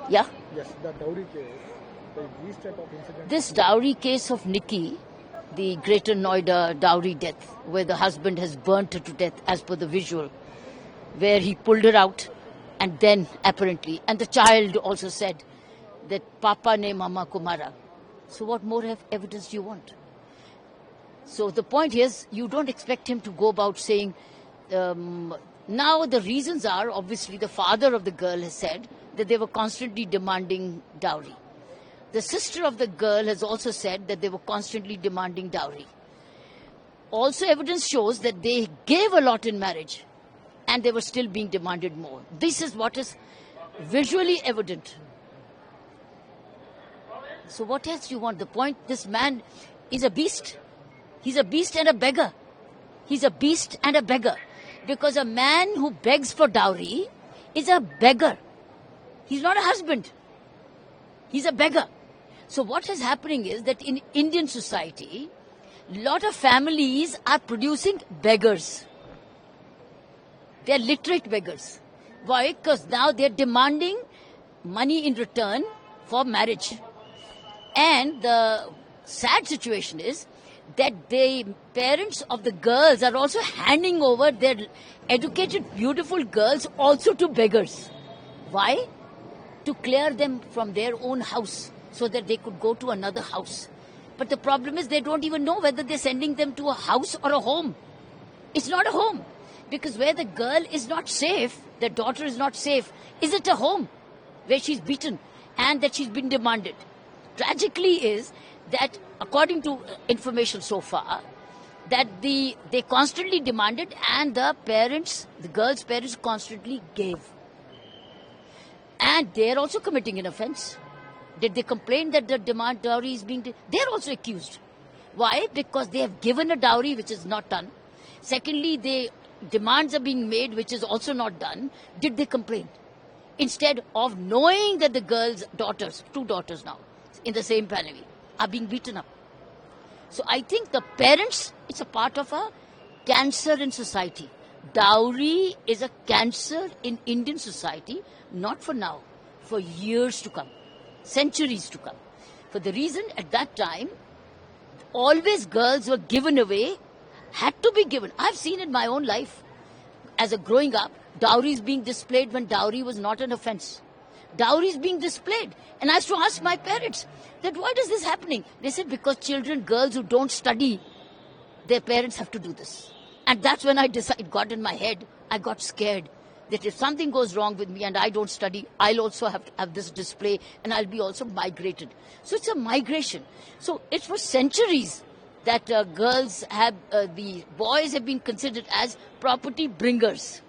Yeah? Yes, the dowry case, these type of incidents. This dowry case of Nikki, the Greater Noida dowry death, where the husband has burnt her to death as per the visual, where he pulled her out and then apparently, and the child also said that Papa ne Mama ko mara. So what more evidence do you want? So the point is, you don't expect him to go about saying, now the reasons are, obviously the father of the girl has said that they were constantly demanding dowry. The sister of the girl has also said that they were constantly demanding dowry. Also, evidence shows that they gave a lot in marriage and they were still being demanded more. This is what is visually evident. So what else do you want? The point, this man is a beast. He's a beast and a beggar. He's a beast and a beggar. Because a man who begs for dowry is a beggar. He's not a husband. He's a beggar. So what is happening is that in Indian society, a lot of families are producing beggars. They're literate beggars. Why? Because now they're demanding money in return for marriage. And the sad situation is that the parents of the girls are also handing over their educated, beautiful girls also to beggars. Why? To clear them from their own house so that they could go to another house. But the problem is they don't even know whether they're sending them to a house or a home. It's not a home. Because where the girl is not safe, the daughter is not safe, is it a home where she's beaten and that she's been demanded? Tragically is that, according to information so far, that they constantly demanded and the girl's parents constantly gave. And they're also committing an offense. Did they complain that the demand dowry is being... They're also accused. Why? Because they have given a dowry which is not done. Secondly, demands are being made which is also not done. Did they complain? Instead of knowing that the girl's daughters, 2 daughters now, in the same family, are being beaten up. So I think the parents, it's a part of a cancer in society. Dowry is a cancer in Indian society, not for now, for years to come, centuries to come. For the reason at that time, always girls were given away, had to be given. I've seen in my own life, as a growing up, dowries being displayed when dowry was not an offense. Dowry is being displayed. And I used to ask my parents that why is this happening? They said because girls who don't study, their parents have to do this. And that's when I got in my head, I got scared that if something goes wrong with me and I don't study, I'll also have to have this display and I'll be also migrated. So it's a migration. So it's for centuries that the boys have been considered as property bringers.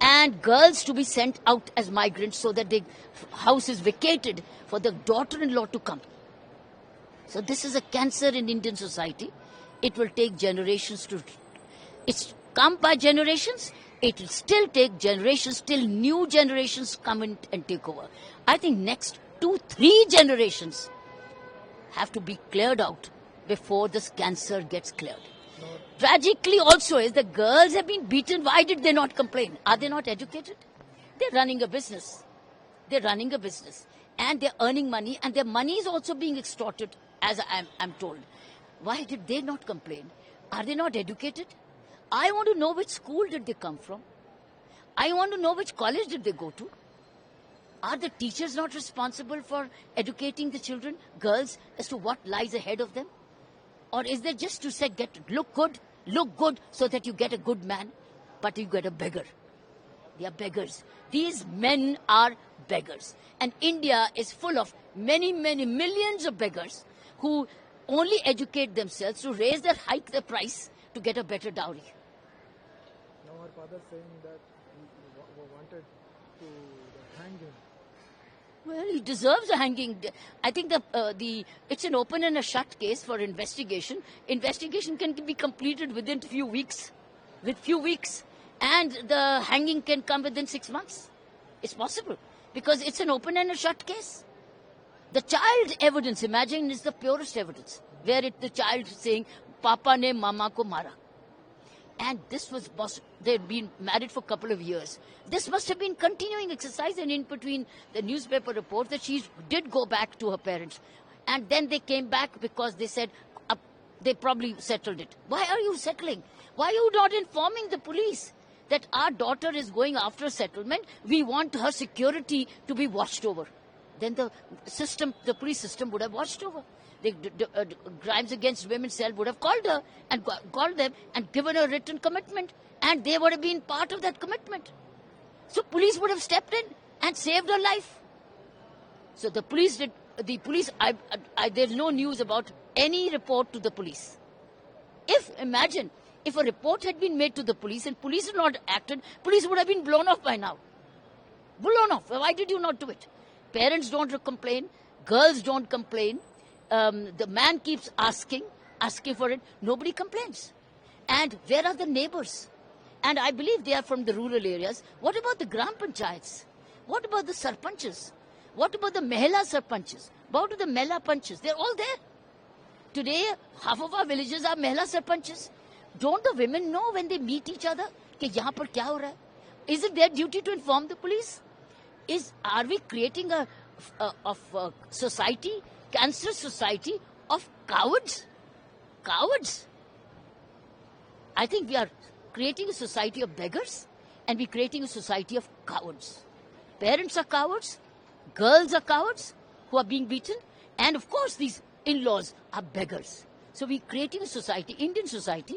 And girls to be sent out as migrants so that the house is vacated for the daughter-in-law to come. So this is a cancer in Indian society. It will take generations to... It's come by generations. It will still take generations till new generations come in and take over. I think next 2-3 generations have to be cleared out before this cancer gets cleared. Tragically also is the girls have been beaten. Why did they not complain? Are they not educated? They're running a business. And they're earning money and their money is also being extorted, as I'm told. Why did they not complain? Are they not educated? I want to know which school did they come from. I want to know which college did they go to. Are the teachers not responsible for educating the children, girls, as to what lies ahead of them? Or is there just to say, look good so that you get a good man, but you get a beggar? They are beggars. These men are beggars. And India is full of many, many millions of beggars who only educate themselves to hike their price to get a better dowry. Now her father saying that he wanted to hang him. Well, he deserves a hanging. I think it's an open and a shut case for investigation. Investigation can be completed within few weeks. And the hanging can come within 6 months. It's possible. Because it's an open and a shut case. The child evidence, imagine, is the purest evidence. Where the child is saying, Papa ne Mama ko mara. And this was, they'd been married for a couple of years. This must have been continuing exercise, and in between the newspaper reports that she did go back to her parents. And then they came back because they said they probably settled it. Why are you settling? Why are you not informing the police that our daughter is going after a settlement? We want her security to be watched over. Then the police system would have watched over. The Crimes Against Women cell would have called her and called them and given her written commitment, and they would have been part of that commitment. So police would have stepped in and saved her life. So the police did. There's no news about any report to the police. Imagine if a report had been made to the police and police had not acted, police would have been blown off by now. Blown off. Why did you not do it? Parents don't complain. Girls don't complain. The man keeps asking for it. Nobody complains. And where are the neighbors? And I believe they are from the rural areas. What about the gram panchayats? What about the sarpanches? What about the Mahila sarpanches? What about the Mela panches? They're all there. Today, half of our villages are Mahila sarpanches. Don't the women know when they meet each other? Ki yahan par kya ho raha hai? Is it their duty to inform the police? Are we creating a society, cancerous society of cowards? Cowards. I think we are creating a society of beggars, and we're creating a society of cowards. Parents are cowards, girls are cowards who are being beaten, and of course these in-laws are beggars. So we're creating a society, Indian society,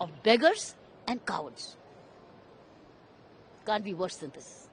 of beggars and cowards. Can't be worse than this.